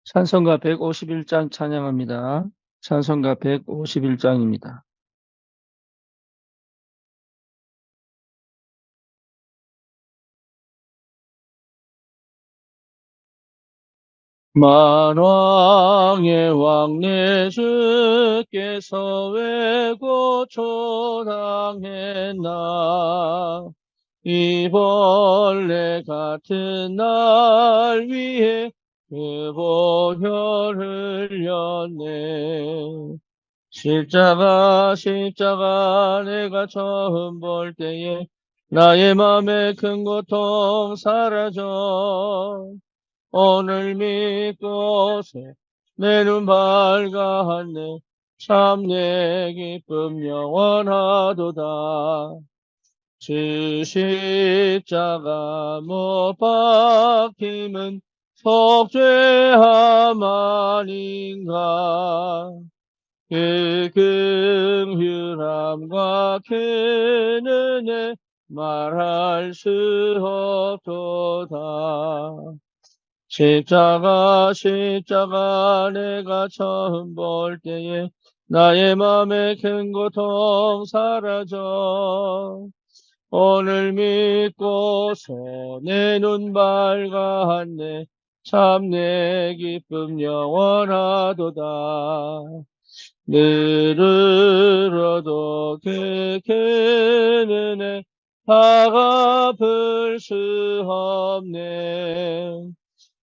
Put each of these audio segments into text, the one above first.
찬송가 151장 찬양합니다. 찬송가 151장입니다. 만왕의 왕 내 주께서 왜 고초당했나. 이 벌레 같은 날 위해 그 보혈을 흘렸네. 십자가 내가 처음 볼 때에 나의 맘에 큰 고통 사라져. 오늘 믿고서 내 눈 밝았네. 참 내 기쁨 영원하도다. 주 십자가 못 박힘은 속죄함 아닌가. 그 긍휼함과 그 은혜 말할 수 없도다. 십자가 내가 처음 볼 때에 나의 맘에 큰 고통 사라져. 오늘 믿고서 내 눈 밝았네. 참 내 기쁨 영원하도다. 늘으로도 그 은혜 다 갚을 수 없네.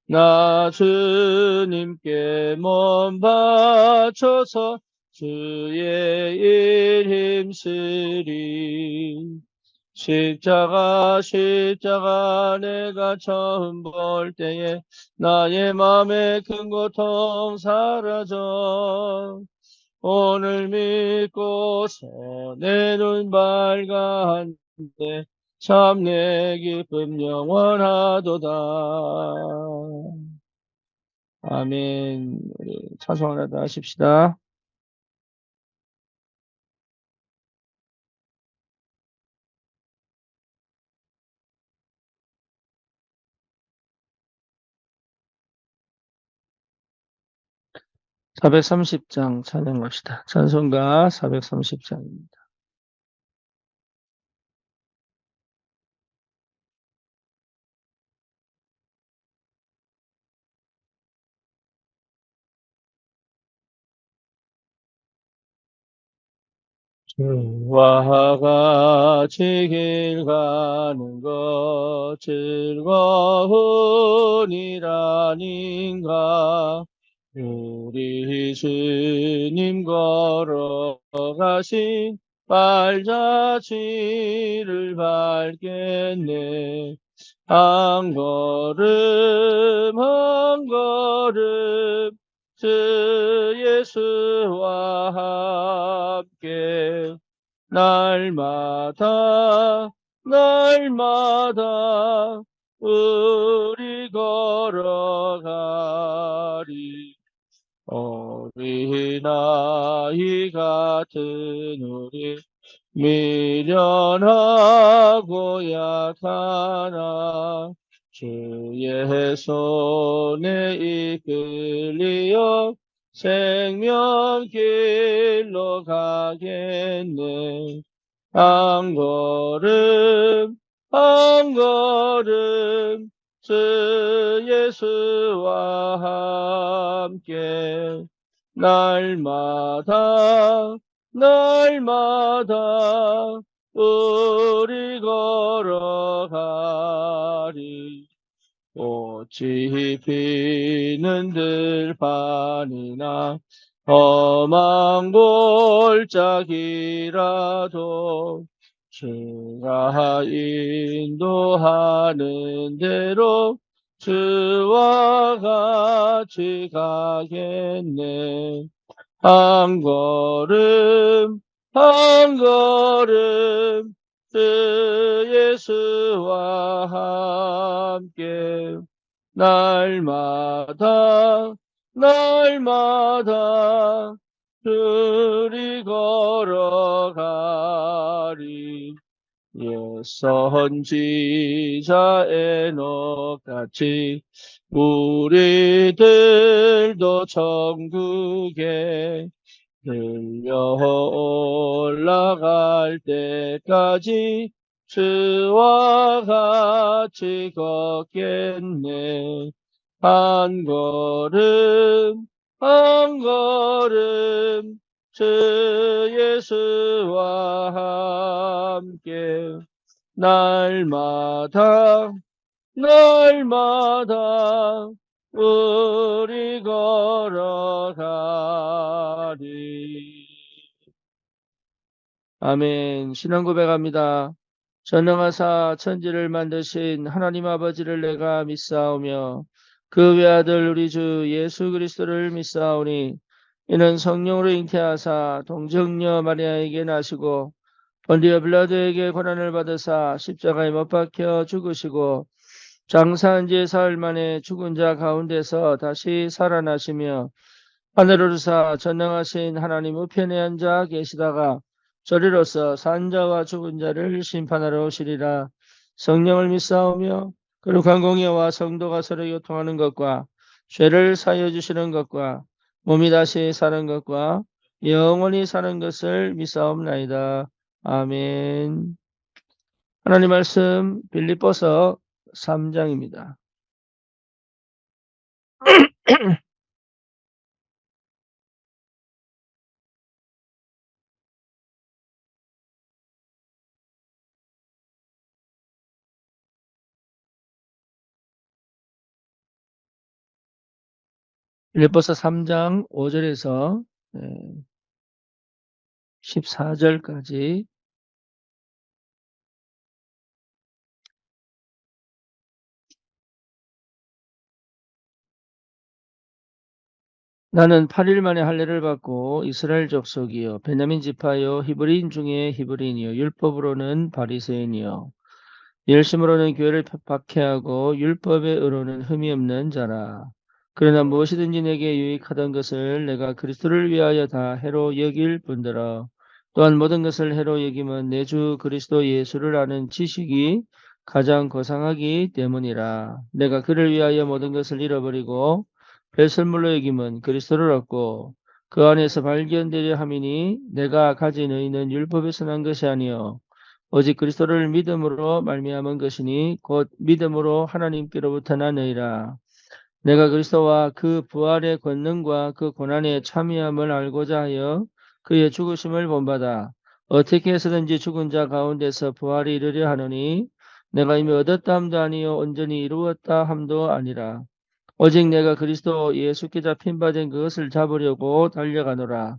나 주님께 몸 바쳐서 주의 일 힘쓰리. 십자가 내가 처음 볼 때에 나의 맘에 큰 고통 사라져. 오늘 믿고서 내 눈 밝았네. 참 내 기쁨 영원하도다. 아멘. 우리 찬송하다 하십시다. 430장 찬양합시다. 찬송가 430장입니다. 주와 같이 길 가는 것 즐거우니라닌가. 우리 주님 걸어가신 발자취를 밟겠네. 한 걸음 한 걸음 주 예수와 함께 날마다 우리 걸어가리. 어린아이 같은 우리 미련하고 약하나 주의 손에 이끌리어 생명길로 가겠네. 한 걸음 한 걸음 주 예수와 함께 날마다 우리 걸어가리. 꽃이 피는 들판이나 험한 골짜기라도 주가 인도하는 대로 주와 같이 가겠네. 한 걸음 한 걸음 주 예수와 함께 날마다 우리 걸어가리. 선지자 에녹같이 우리들도 천국에 들려 올라갈 때까지 주와 같이 걷겠네. 한 걸음 한 걸음 주 예수와 함께 날마다 날마다 우리 걸어가리. 아멘. 신앙 고백합니다. 전능하사 천지를 만드신 하나님 아버지를 내가 믿사오며 그 외아들 우리 주 예수 그리스도를 믿사오니 이는 성령으로 잉태하사 동정녀 마리아에게 나시고 본디오 빌라도에게 고난을 받으사 십자가에 못 박혀 죽으시고 장사한 지 사흘 만에 죽은 자 가운데서 다시 살아나시며 하늘을 사 전능하신 하나님 우편에 앉아 계시다가 저리로서 산자와 죽은 자를 심판하러 오시리라. 성령을 믿사오며 거룩한 공예와 성도가 서로 교통하는 것과 죄를 사하여 주시는 것과 몸이 다시 사는 것과 영원히 사는 것을 믿사옵나이다. 아멘. 하나님 말씀 빌립보서 3장입니다. 빌립보서 3장 5절에서 14절까지 나는 8일 만에 할례를 받고 이스라엘 족속이요 베냐민 지파요 히브리인 중에 히브리인이요 율법으로는 바리새인이요 열심으로는 교회를 박해하고 율법의 의로는 흠이 없는 자라. 그러나 무엇이든지 내게 유익하던 것을 내가 그리스도를 위하여 다 해로 여길 뿐더러 또한 모든 것을 해로 여김은 내 주 그리스도 예수를 아는 지식이 가장 고상하기 때문이라. 내가 그를 위하여 모든 것을 잃어버리고 배설물로 여김은 그리스도를 얻고 그 안에서 발견되려 함이니 내가 가진 의는 율법에서 난 것이 아니요 오직 그리스도를 믿음으로 말미암은 것이니 곧 믿음으로 하나님께로부터 나느니라. 내가 그리스도와 그 부활의 권능과 그 고난의 참여함을 알고자 하여 그의 죽으심을 본받아 어떻게 해서든지 죽은 자 가운데서 부활이 이르려 하노니 내가 이미 얻었다 함도 아니요 온전히 이루었다 함도 아니라 오직 내가 그리스도 예수께 잡힌 바 된 그것을 잡으려고 달려가노라.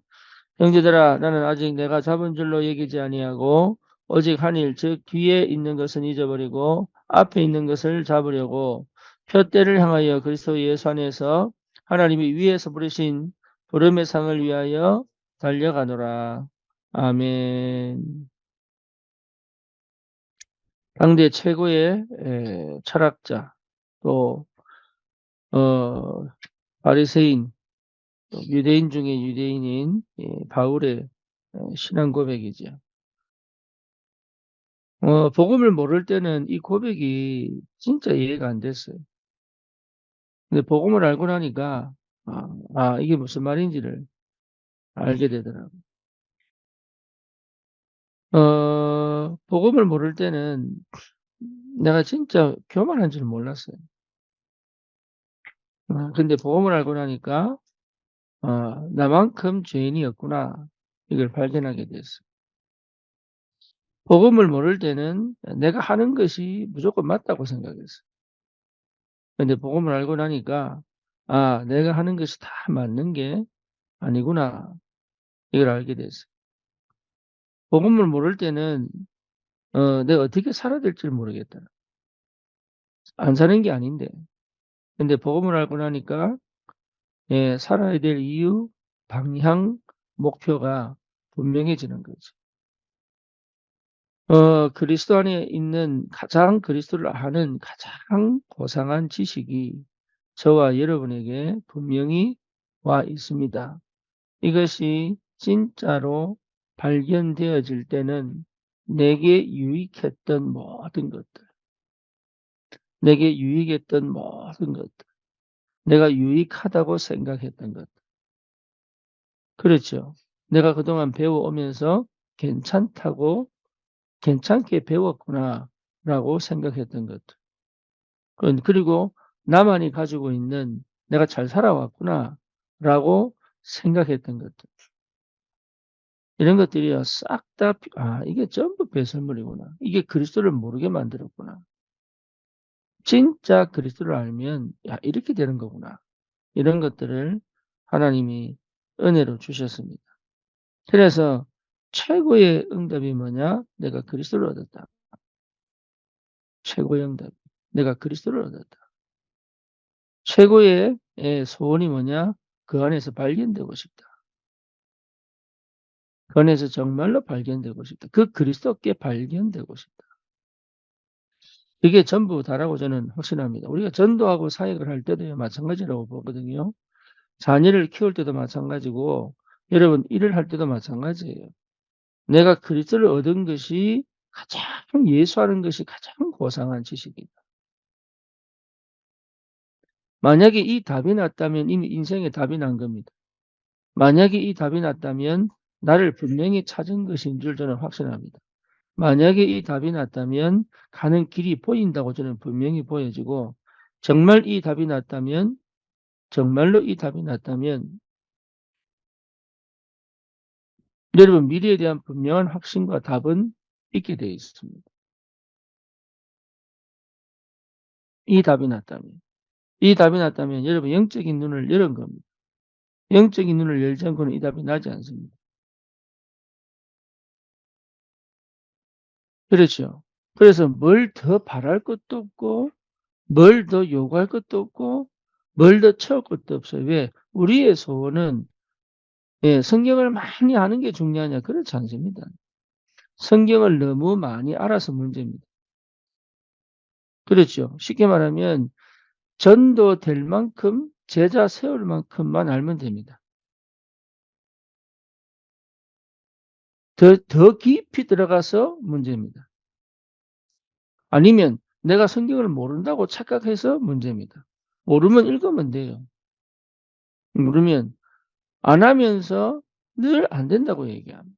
형제들아 나는 아직 내가 잡은 줄로 여기지 아니하고 오직 한 일 즉 뒤에 있는 것은 잊어버리고 앞에 있는 것을 잡으려고 표대를 향하여 그리스도 예수 안에서 하나님이 위에서 부르신 부름의 상을 위하여 달려가노라. 아멘. 당대 최고의 철학자 또 바리새인 또 유대인 중에 유대인인 바울의 신앙 고백이죠. 복음을 모를 때는 이 고백이 진짜 이해가 안 됐어요. 근데 복음을 알고 나니까, 이게 무슨 말인지를 알게 되더라고요. 복음을 모를 때는 내가 진짜 교만한 줄 몰랐어요. 근데 복음을 알고 나니까, 나만큼 죄인이었구나. 이걸 발견하게 됐어요. 복음을 모를 때는 내가 하는 것이 무조건 맞다고 생각했어요. 근데 복음을 알고 나니까, 내가 하는 것이 다 맞는 게 아니구나. 이걸 알게 됐어요. 복음을 모를 때는, 내가 어떻게 살아야 될지를 모르겠다. 안 사는 게 아닌데. 근데 복음을 알고 나니까, 살아야 될 이유, 방향, 목표가 분명해지는 거죠. 그리스도 안에 있는 가장 그리스도를 아는 가장 고상한 지식이 저와 여러분에게 분명히 와 있습니다. 이것이 진짜로 발견되어질 때는 내게 유익했던 모든 것들, 내게 유익했던 모든 것들, 내가 유익하다고 생각했던 것들. 그렇죠. 내가 그동안 배워오면서 괜찮다고, 괜찮게 배웠구나라고 생각했던 것들. 그리고 나만이 가지고 있는 내가 잘 살아왔구나라고 생각했던 것들. 이런 것들이요, 싹 다, 이게 전부 배설물이구나. 이게 그리스도를 모르게 만들었구나. 진짜 그리스도를 알면, 야, 이렇게 되는 거구나. 이런 것들을 하나님이 은혜로 주셨습니다. 그래서 최고의 응답이 뭐냐? 내가 그리스도를 얻었다. 최고의 응답. 내가 그리스도를 얻었다. 최고의 소원이 뭐냐? 그 안에서 발견되고 싶다. 그 안에서 정말로 발견되고 싶다. 그 그리스도께 발견되고 싶다. 이게 전부 다라고 저는 확신합니다. 우리가 전도하고 사역을 할 때도 마찬가지라고 보거든요. 자녀를 키울 때도 마찬가지고, 여러분 일을 할 때도 마찬가지예요. 내가 그리스도를 얻은 것이 가장, 예수하는 것이 가장 고상한 지식이다. 만약에 이 답이 났다면 이미 인생의 답이 난 겁니다. 만약에 이 답이 났다면 나를 분명히 찾은 것인 줄 저는 확신합니다. 만약에 이 답이 났다면 가는 길이 보인다고 저는 분명히 보여지고, 정말 이 답이 났다면, 정말로 이 답이 났다면, 여러분 미래에 대한 분명한 확신과 답은 있게 되어 있습니다. 이 답이 났다면. 이 답이 났다면 여러분 영적인 눈을 열은 겁니다. 영적인 눈을 열지 않고는 이 답이 나지 않습니다. 그렇죠. 그래서 뭘 더 바랄 것도 없고, 뭘 더 요구할 것도 없고, 뭘 더 채울 것도 없어요. 왜? 우리의 소원은, 성경을 많이 아는 게 중요하냐? 그렇지 않습니다. 성경을 너무 많이 알아서 문제입니다. 그렇죠. 쉽게 말하면 전도될 만큼, 제자 세울 만큼만 알면 됩니다. 더 깊이 들어가서 문제입니다. 아니면 내가 성경을 모른다고 착각해서 문제입니다. 모르면 읽으면 돼요. 모르면 안 하면서 늘 안 된다고 얘기합니다.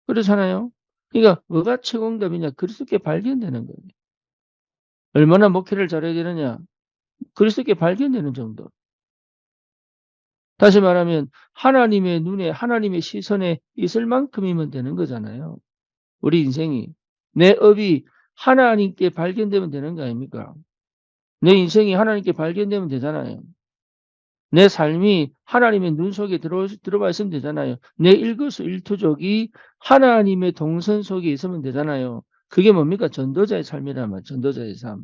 그렇잖아요. 그러니까 뭐가 최고응답이냐? 그리스도께 발견되는 거예요. 얼마나 목회를 잘해야 되느냐? 그리스도께 발견되는 정도. 다시 말하면 하나님의 눈에, 하나님의 시선에 있을 만큼이면 되는 거잖아요. 우리 인생이. 내 업이 하나님께 발견되면 되는 거 아닙니까? 내 인생이 하나님께 발견되면 되잖아요. 내 삶이 하나님의 눈 속에 들어와 있으면 되잖아요. 내 일거수일투족이 하나님의 동선 속에 있으면 되잖아요. 그게 뭡니까? 전도자의 삶이란 말, 전도자의 삶.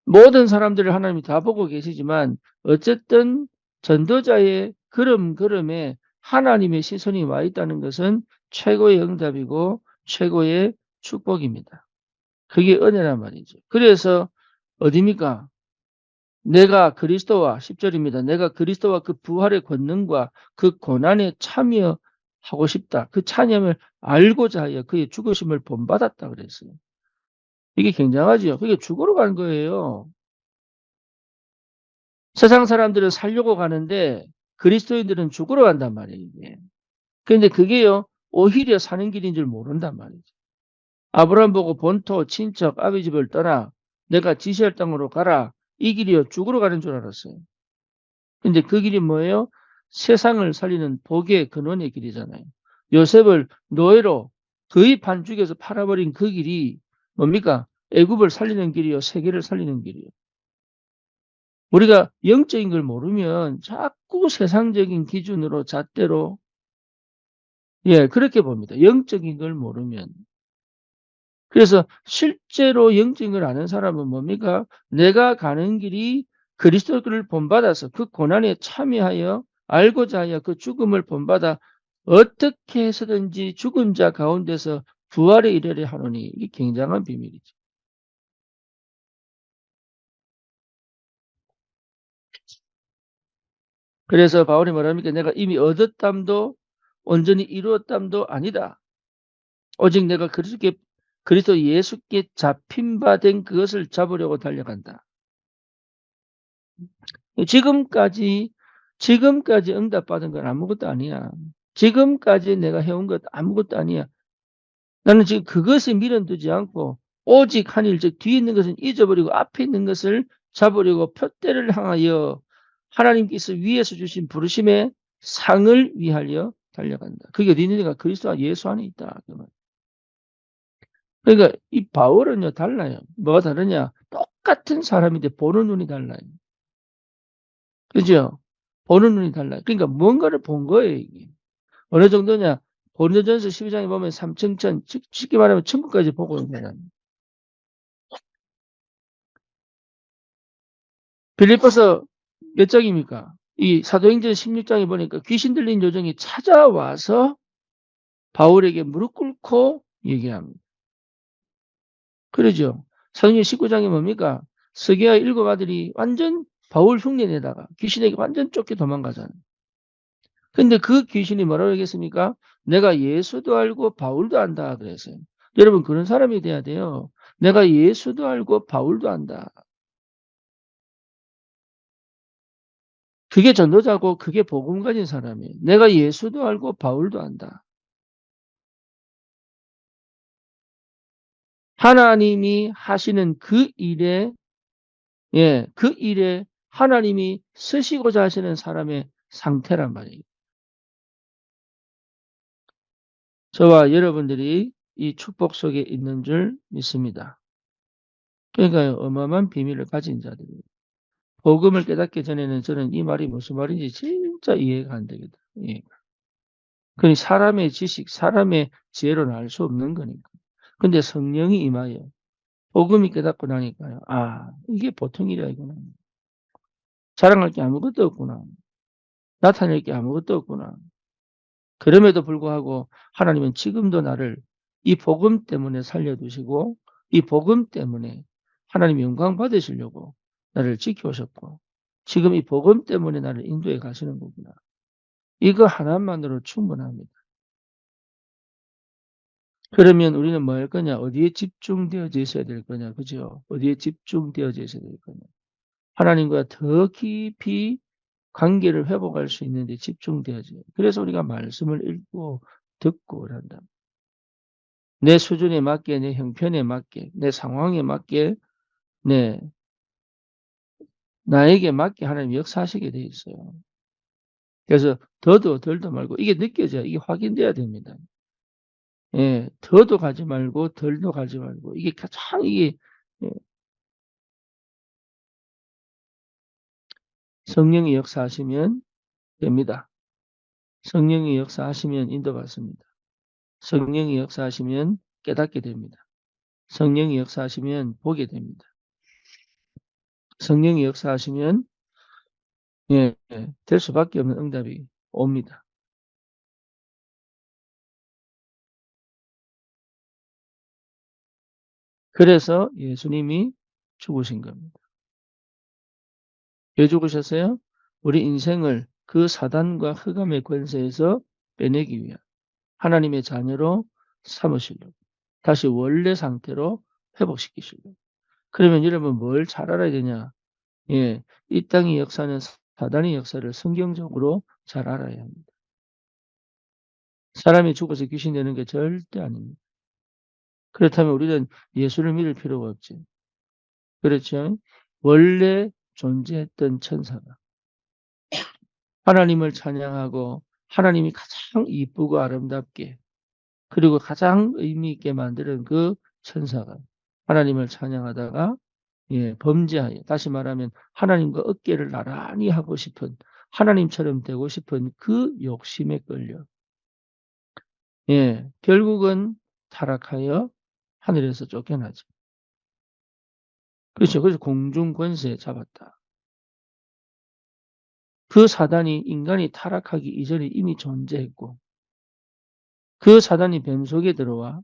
모든 사람들을 하나님이 다 보고 계시지만 어쨌든 전도자의 걸음걸음에 하나님의 시선이 와 있다는 것은 최고의 응답이고 최고의 축복입니다. 그게 은혜란 말이죠. 그래서 어디입니까? 내가 그리스도와 10절입니다. 내가 그리스도와 그 부활의 권능과 그 고난에 참여하고 싶다. 그 찬양을 알고자 하여 그의 죽으심을 본받았다 그랬어요. 이게 굉장하죠. 그게 죽으러 간 거예요. 세상 사람들은 살려고 가는데 그리스도인들은 죽으러 간단 말이에요. 이게. 그런데 그게요, 오히려 사는 길인 줄 모른단 말이죠. 아브라함 보고 본토, 친척, 아비 집을 떠나 내가 지시할 땅으로 가라. 이 길이요, 죽으러 가는 줄 알았어요. 근데 그 길이 뭐예요? 세상을 살리는 복의 근원의 길이잖아요. 요셉을 노예로 거의 반죽여서 팔아버린 그 길이 뭡니까? 애굽을 살리는 길이요, 세계를 살리는 길이요. 우리가 영적인 걸 모르면 자꾸 세상적인 기준으로 잣대로, 그렇게 봅니다. 영적인 걸 모르면. 그래서 실제로 영적인 걸 아는 사람은 뭡니까? 내가 가는 길이 그리스도를 본받아서 그 고난에 참여하여 알고자 하여 그 죽음을 본받아 어떻게 해서든지 죽은 자 가운데서 부활에 이르려 하노니, 이게 굉장한 비밀이죠. 그래서 바울이 뭐랍니까? 내가 이미 얻었담도 온전히 이루었담도 아니다. 오직 내가 그리스도 예수께 잡힌 바 된 그것을 잡으려고 달려간다. 지금까지 응답받은 건 아무것도 아니야. 지금까지 내가 해온 것 아무것도 아니야. 나는 지금 그것에 미련두지 않고 오직 한 일, 즉 뒤에 있는 것은 잊어버리고 앞에 있는 것을 잡으려고 표대를 향하여 하나님께서 위에서 주신 부르심의 상을 위하여 달려간다. 그게 어디 있느냐? 그리스도와 예수 안에 있다. 그러니까 이 바울은요 달라요. 뭐가 다르냐? 똑같은 사람인데 보는 눈이 달라요. 그죠? 보는 눈이 달라요. 그러니까 뭔가를 본 거예요, 이게. 어느 정도냐? 고린도전서 12장에 보면 삼층천, 쉽게 말하면 천국까지 보고 있는 거예요. 빌립보서 몇 장입니까? 이 사도행전 16장에 보니까 귀신 들린 요정이 찾아와서 바울에게 무릎 꿇고 얘기합니다. 그러죠? 사도행전 19장에 뭡니까? 스게와 7 아들이 완전 바울 흉내내다가 귀신에게 완전 쫓겨 도망가잖아요. 근데 그 귀신이 뭐라고 하겠습니까? 내가 예수도 알고 바울도 안다 그랬어요. 여러분 그런 사람이 돼야 돼요. 내가 예수도 알고 바울도 안다. 그게 전도자고 그게 복음 가진 사람이에요. 내가 예수도 알고 바울도 안다. 하나님이 하시는 그 일에 그 일에 하나님이 쓰시고자 하시는 사람의 상태란 말이에요. 저와 여러분들이 이 축복 속에 있는 줄 믿습니다. 그러니까 어마어마한 비밀을 가진 자들이에요. 복음을 깨닫기 전에는 저는 이 말이 무슨 말인지 진짜 이해가 안 되거든. 예. 그니 사람의 지식, 사람의 지혜로는 알 수 없는 거니까. 근데 성령이 임하여 복음이 깨닫고 나니까요. 아, 이게 보통 일이 아니구나. 자랑할 게 아무것도 없구나. 나타낼 게 아무것도 없구나. 그럼에도 불구하고 하나님은 지금도 나를 이 복음 때문에 살려두시고 이 복음 때문에 하나님 영광 받으시려고 나를 지켜오셨고 지금 이 복음 때문에 나를 인도해 가시는 거구나. 이거 하나만으로 충분합니다. 그러면 우리는 뭐 할 거냐? 어디에 집중되어져 있어야 될 거냐? 그죠? 어디에 집중되어져 있어야 될 거냐? 하나님과 더 깊이 관계를 회복할 수 있는 데 집중되어져요. 그래서 우리가 말씀을 읽고 듣고 한다. 내 수준에 맞게, 내 형편에 맞게, 내 상황에 맞게, 네, 나에게 맞게 하나님이 역사하시게 돼 있어요. 그래서 더도 덜도 말고 이게 느껴져요. 이게 확인돼야 됩니다. 예, 더도 가지 말고 덜도 가지 말고 이게 가장 이게 예, 성령이 역사하시면 됩니다. 성령이 역사하시면 인도받습니다. 성령이 역사하시면 깨닫게 됩니다. 성령이 역사하시면 보게 됩니다. 성령이 역사하시면 될 수밖에 없는 응답이 옵니다. 그래서 예수님이 죽으신 겁니다. 왜 죽으셨어요? 우리 인생을 그 사단과 흑암의 권세에서 빼내기 위한 하나님의 자녀로 삼으시려고 다시 원래 상태로 회복시키시려고. 그러면 여러분 뭘 잘 알아야 되냐? 예, 이 땅의 역사는 사단의 역사를 성경적으로 잘 알아야 합니다. 사람이 죽어서 귀신 되는 게 절대 아닙니다. 그렇다면 우리는 예수를 믿을 필요가 없죠. 그렇죠? 원래 존재했던 천사가 하나님을 찬양하고 하나님이 가장 이쁘고 아름답게 그리고 가장 의미 있게 만드는 그 천사가 하나님을 찬양하다가 범죄하여 다시 말하면 하나님과 어깨를 나란히 하고 싶은 하나님처럼 되고 싶은 그 욕심에 끌려 결국은 타락하여 하늘에서 쫓겨나죠. 그렇죠. 그래서 공중 권세 잡았다. 그 사단이 인간이 타락하기 이전에 이미 존재했고 그 사단이 뱀 속에 들어와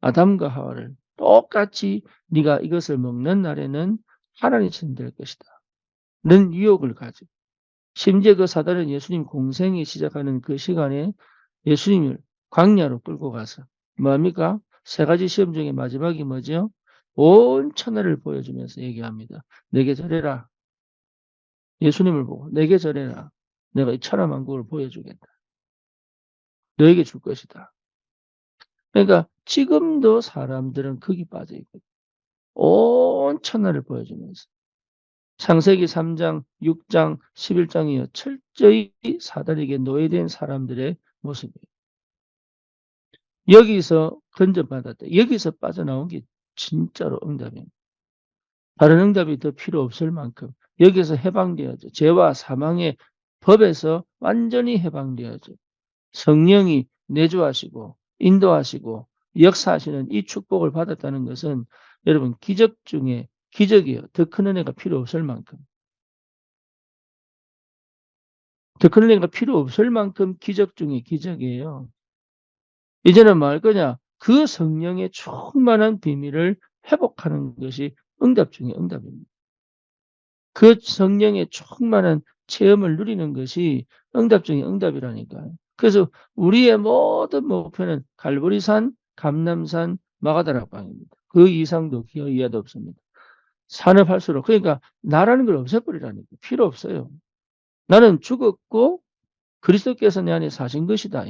아담과 하와를 똑같이 네가 이것을 먹는 날에는 하나님처럼 될 것이다. 는 유혹을 가지고 심지어 그 사단은 예수님 공생이 시작하는 그 시간에 예수님을 광야로 끌고 가서 뭐합니까? 세 가지 시험 중에 마지막이 뭐죠? 온 천하를 보여주면서 얘기합니다. 내게 절해라. 예수님을 보고 내게 절해라. 내가 이 천하만국을 보여주겠다. 너에게 줄 것이다. 그러니까 지금도 사람들은 거기 빠져 있거든. 온 천하를 보여주면서. 창세기 3장, 6장, 11장이요. 철저히 사단에게 노예된 사람들의 모습이에요. 여기서 건져받았다. 여기서 빠져나온 게 진짜로 응답이에요. 다른 응답이 더 필요 없을 만큼 여기서 해방되어져. 죄와 사망의 법에서 완전히 해방되어져. 성령이 내주하시고 인도하시고 역사하시는 이 축복을 받았다는 것은 여러분 기적 중에 기적이에요. 더 큰 은혜가 필요 없을 만큼. 더 큰 은혜가 필요 없을 만큼 기적 중에 기적이에요. 이제는 뭐 할 거냐? 그 성령의 충만한 비밀을 회복하는 것이 응답 중에 응답입니다. 그 성령의 충만한 체험을 누리는 것이 응답 중에 응답이라니까요. 그래서 우리의 모든 목표는 갈보리산, 감람산, 마가다락방입니다. 그 이상도 기어 이하도 없습니다. 산업할수록 그러니까 나라는 걸 없애버리라니까. 필요 없어요. 나는 죽었고 그리스도께서 내 안에 사신 것이다.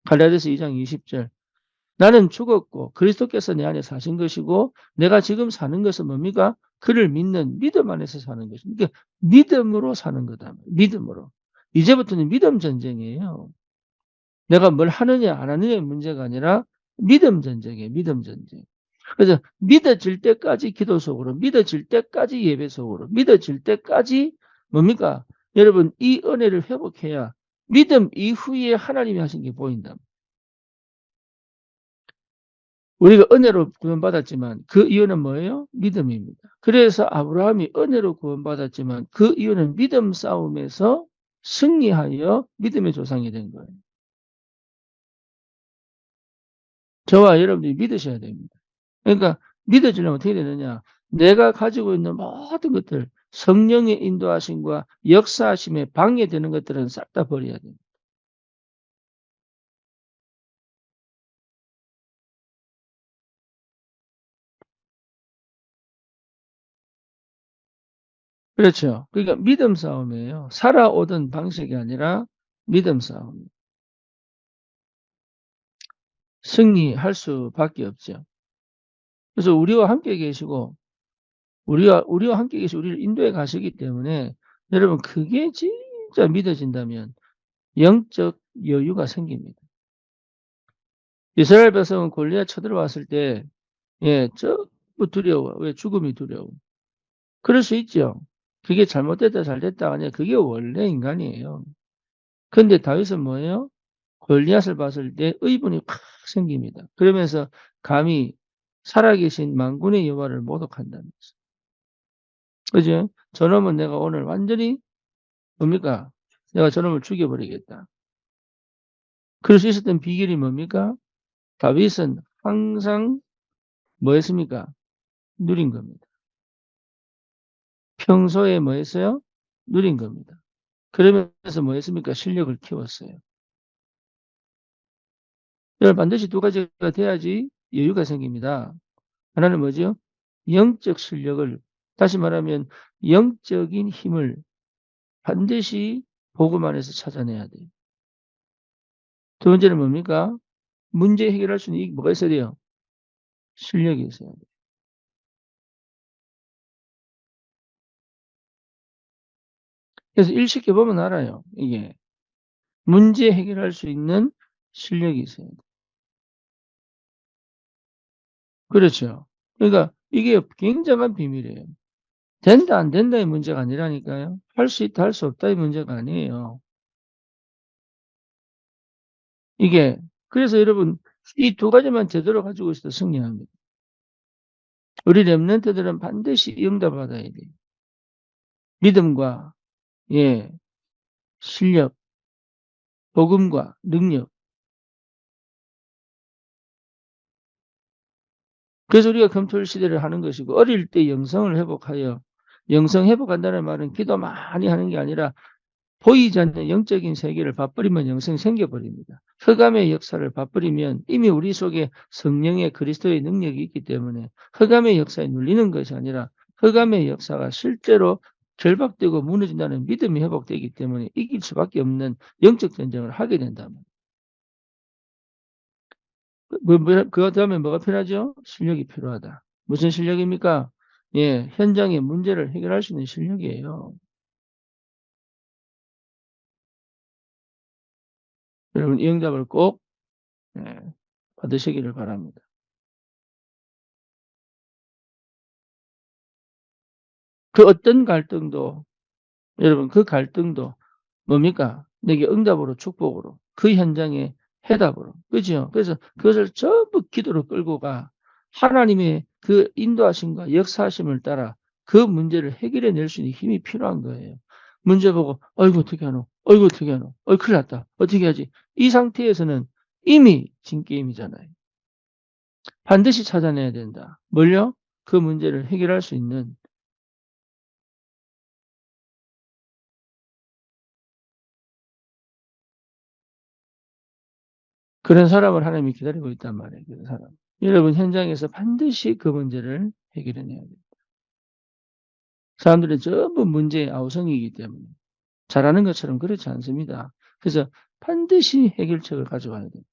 갈라디아서 2장 20절. 나는 죽었고 그리스도께서 내 안에 사신 것이고 내가 지금 사는 것은 뭡니까? 그를 믿는 믿음 안에서 사는 것입니다. 그러니까 믿음으로 사는 거다. 믿음으로. 이제부터는 믿음 전쟁이에요. 내가 뭘 하느냐 안 하느냐의 문제가 아니라 믿음 전쟁이에요. 믿음 전쟁. 그래서 믿어질 때까지 기도 속으로, 믿어질 때까지 예배 속으로, 믿어질 때까지 뭡니까? 여러분 이 은혜를 회복해야 믿음 이후에 하나님이 하신 게 보인다. 우리가 은혜로 구원받았지만 그 이유는 뭐예요? 믿음입니다. 그래서 아브라함이 은혜로 구원받았지만 그 이유는 믿음 싸움에서 승리하여 믿음의 조상이 된 거예요. 저와 여러분들이 믿으셔야 됩니다. 그러니까 믿어지려면 어떻게 되느냐? 내가 가지고 있는 모든 것들, 성령의 인도하심과 역사하심에 방해되는 것들은 싹 다 버려야 됩니다. 그렇죠. 그러니까 믿음 싸움이에요. 살아오던 방식이 아니라 믿음 싸움. 승리할 수밖에 없죠. 그래서 우리와 함께 계시고 우리와 함께 계시고 우리를 인도해 가시기 때문에 여러분 그게 진짜 믿어진다면 영적 여유가 생깁니다. 이스라엘 백성은 골리앗 쳐들어왔을 때 전부 두려워. 왜? 죽음이 두려워. 그럴 수 있죠. 그게 잘못됐다 잘됐다 아니야. 그게 원래 인간이에요. 근데 다윗은 뭐예요? 골리앗을 봤을 때 의분이 팍 생깁니다. 그러면서 감히 살아계신 만군의 여호와를 모독한다면서. 그죠? 저놈은 내가 오늘 완전히 뭡니까? 내가 저놈을 죽여버리겠다. 그럴 수 있었던 비결이 뭡니까? 다윗은 항상 뭐 했습니까? 누린 겁니다. 평소에 뭐 했어요? 누린 겁니다. 그러면서 뭐 했습니까? 실력을 키웠어요. 이걸 반드시 두 가지가 돼야지 여유가 생깁니다. 하나는 뭐죠? 영적 실력을, 다시 말하면 영적인 힘을 반드시 복음 안에서 찾아내야 돼요. 두 번째는 뭡니까? 문제 해결할 수 있는 뭐가 있어야 돼요? 실력이 있어야 돼요. 그래서 일 시켜보면 알아요. 이게. 문제 해결할 수 있는 실력이 있어야 돼요. 그렇죠. 그러니까 이게 굉장한 비밀이에요. 된다, 안 된다의 문제가 아니라니까요. 할 수 있다, 할 수 없다의 문제가 아니에요. 이게, 그래서 여러분, 이 두 가지만 제대로 가지고 있어도 승리합니다. 우리 랩런트들은 반드시 응답받아야 돼요. 믿음과, 예, 실력, 복음과 능력. 그래서 우리가 금토일 시대를 하는 것이고, 어릴 때 영성을 회복하여, 영성 회복한다는 말은 기도 많이 하는 게 아니라 보이지 않는 영적인 세계를 봐버리면 영생 생겨버립니다. 흑암의 역사를 봐버리면 이미 우리 속에 성령의 그리스도의 능력이 있기 때문에 흑암의 역사에 눌리는 것이 아니라 흑암의 역사가 실제로 결박되고 무너진다는 믿음이 회복되기 때문에 이길 수밖에 없는 영적 전쟁을 하게 된다면 그 다음에 뭐가 필요하죠? 실력이 필요하다. 무슨 실력입니까? 예, 현장의 문제를 해결할 수 있는 실력이에요. 여러분 이 응답을 꼭 예, 받으시기를 바랍니다. 그 어떤 갈등도 여러분 그 갈등도 뭡니까? 내게 응답으로 축복으로 그 현장의 해답으로 그죠? 그래서 그것을 전부 기도로 끌고 가 하나님의 그 인도하심과 역사하심을 따라 그 문제를 해결해 낼 수 있는 힘이 필요한 거예요. 문제 보고 어이구 어떻게 하노? 어이구 어떻게 하노? 큰일 났다. 어떻게 하지? 이 상태에서는 이미 진 게임이잖아요. 반드시 찾아내야 된다. 뭘요? 그 문제를 해결할 수 있는 그런 사람을 하나님이 기다리고 있단 말이에요. 그런 사람. 여러분 현장에서 반드시 그 문제를 해결해내야 돼요. 사람들은 전부 문제의 아우성이기 때문에 잘하는 것처럼 그렇지 않습니다. 그래서 반드시 해결책을 가져와야 됩니다.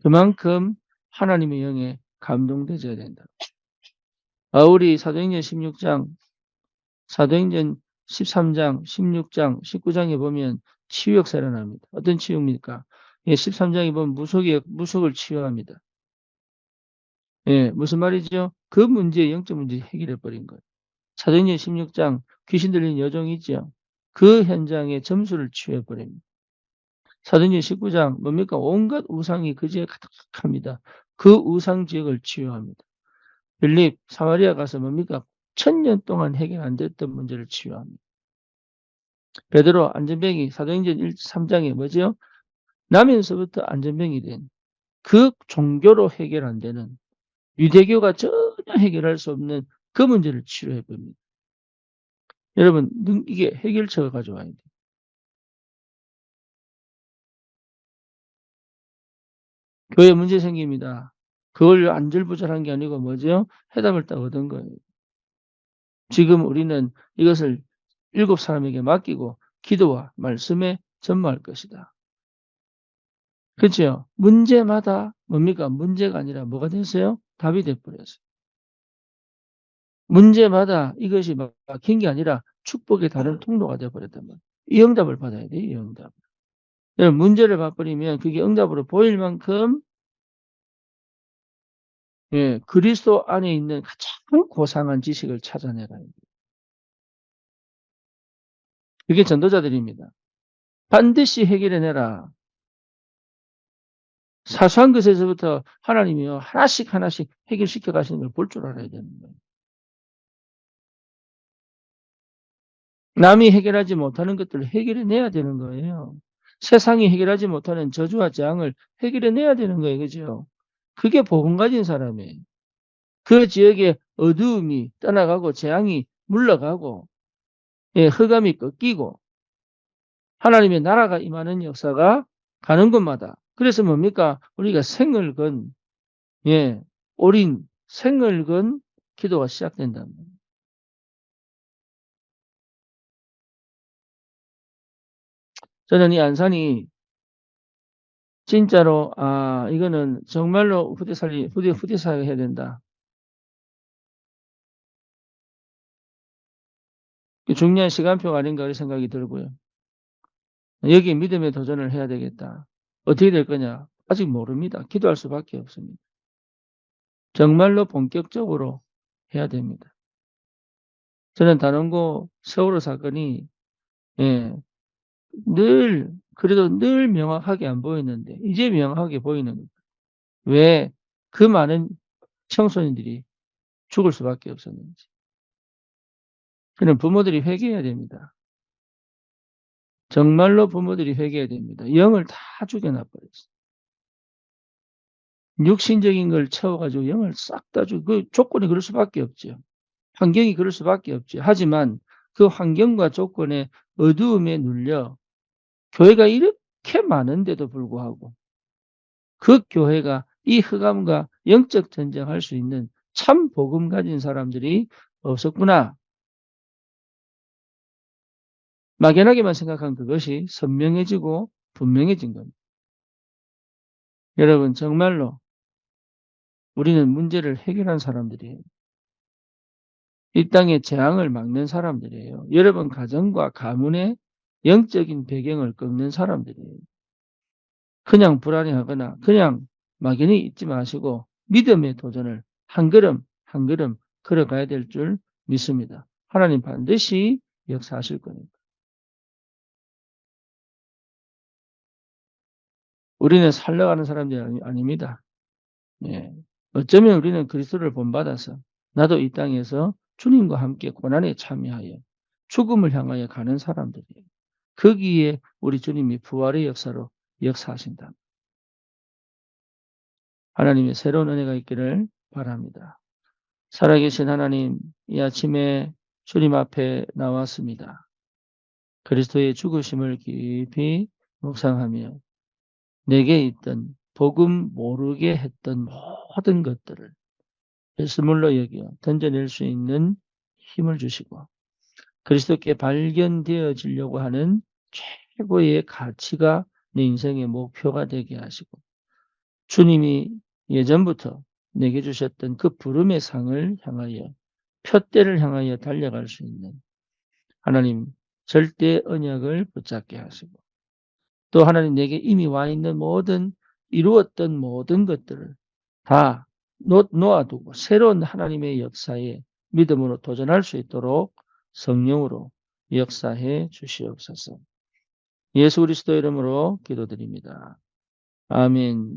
그만큼 하나님의 영에 감동되어야 된다. 바울이 사도행전 16장, 사도행전 13장, 16장, 19장에 보면 치유 역사가 일어납니다. 어떤 치유입니까? 예, 13장에 보면 무속을 치유합니다. 예, 무슨 말이죠? 그 문제, 영적 문제 해결해 버린 거예요. 사도행전 16장 귀신 들린 여종이 있죠. 그 현장에 점수를 취해 버립니다. 사도행전 19장 뭡니까? 온갖 우상이 그 지역에 가득합니다. 그 우상 지역을 치유합니다. 빌립 사마리아 가서 뭡니까? 1000년 동안 해결 안 됐던 문제를 치유합니다. 베드로 안전병이 사도행전 3장에 뭐죠? 나면서부터 안전병이 된 그 종교로 해결 안 되는 유대교가 전혀 해결할 수 없는 그 문제를 치료해 봅니다. 여러분 이게 해결책을 가져와야 돼요. 교회 문제 생깁니다. 그걸 안절부절한 게 아니고 뭐죠? 해답을 딱 얻은 거예요. 지금 우리는 이것을 7사람에게 맡기고 기도와 말씀에 전무할 것이다. 그렇죠? 문제마다 뭡니까? 문제가 아니라 뭐가 됐어요? 답이 돼버렸어요. 문제마다 이것이 막힌 게 아니라 축복의 다른 통로가 돼버렸단 말이에요. 이 응답을 받아야 돼요. 이 응답. 여러분 문제를 봐버리면 그게 응답으로 보일 만큼 예, 그리스도 안에 있는 가장 고상한 지식을 찾아내라. 그게 전도자들입니다. 반드시 해결해내라. 사소한 것에서부터 하나님이요 하나씩 하나씩 해결시켜 가시는 걸 볼 줄 알아야 되는 거예요. 남이 해결하지 못하는 것들을 해결해내야 되는 거예요. 세상이 해결하지 못하는 저주와 재앙을 해결해내야 되는 거예요. 그죠? 그게 복음 가진 사람이에요. 그 지역에 어두움이 떠나가고 재앙이 물러가고 예, 흑암이 꺾이고 하나님의 나라가 임하는 역사가 가는 곳마다 그래서 뭡니까? 우리가 생을 건 예, 올인 생을 건 기도가 시작된다는 거예요. 저는 이 안산이 진짜로 이거는 정말로 후대 사회가 해야 된다. 중요한 시간표가 아닌가 그런 생각이 들고요. 여기에 믿음의 도전을 해야 되겠다. 어떻게 될 거냐? 아직 모릅니다. 기도할 수밖에 없습니다. 정말로 본격적으로 해야 됩니다. 저는 단원고 세월호 사건이 예, 그래도 늘 명확하게 안 보였는데 이제 명확하게 보이는 거예요. 왜 그 많은 청소년들이 죽을 수밖에 없었는지. 그는 부모들이 회개해야 됩니다. 정말로 부모들이 회개해야 됩니다. 영을 다 죽여놔 버렸어요. 육신적인 걸 채워가지고 영을 싹 다 그 조건이 그럴 수밖에 없죠. 환경이 그럴 수밖에 없지. 하지만 그 환경과 조건에 어두움에 눌려 교회가 이렇게 많은데도 불구하고 그 교회가 이 흑암과 영적 전쟁할 수 있는 참 복음 가진 사람들이 없었구나. 막연하게만 생각한 그것이 선명해지고 분명해진 겁니다. 여러분 정말로 우리는 문제를 해결한 사람들이에요. 이 땅의 재앙을 막는 사람들이에요. 여러분 가정과 가문의 영적인 배경을 꺾는 사람들이에요. 그냥 불안해하거나 그냥 막연히 있지 마시고 믿음의 도전을 한 걸음 한 걸음 걸어가야 될 줄 믿습니다. 하나님 반드시 역사하실 겁니다. 우리는 살려가는 사람들이 아닙니다. 예. 어쩌면 우리는 그리스도를 본받아서 나도 이 땅에서 주님과 함께 고난에 참여하여 죽음을 향하여 가는 사람들이에요. 거기에 우리 주님이 부활의 역사로 역사하신다. 하나님의 새로운 은혜가 있기를 바랍니다. 살아계신 하나님, 이 아침에 주님 앞에 나왔습니다. 그리스도의 죽으심을 깊이 묵상하며 내게 있던 복음 모르게 했던 모든 것들을 배설물로 여겨 던져낼 수 있는 힘을 주시고 그리스도께 발견되어지려고 하는 최고의 가치가 내 인생의 목표가 되게 하시고 주님이 예전부터 내게 주셨던 그 부름의 상을 향하여 표대를 향하여 달려갈 수 있는 하나님 절대 언약을 붙잡게 하시고 또 하나님 내게 이미 와 있는 모든 이루었던 모든 것들을 다 놓아두고 새로운 하나님의 역사에 믿음으로 도전할 수 있도록 성령으로 역사해 주시옵소서. 예수 그리스도 이름으로 기도드립니다. 아멘.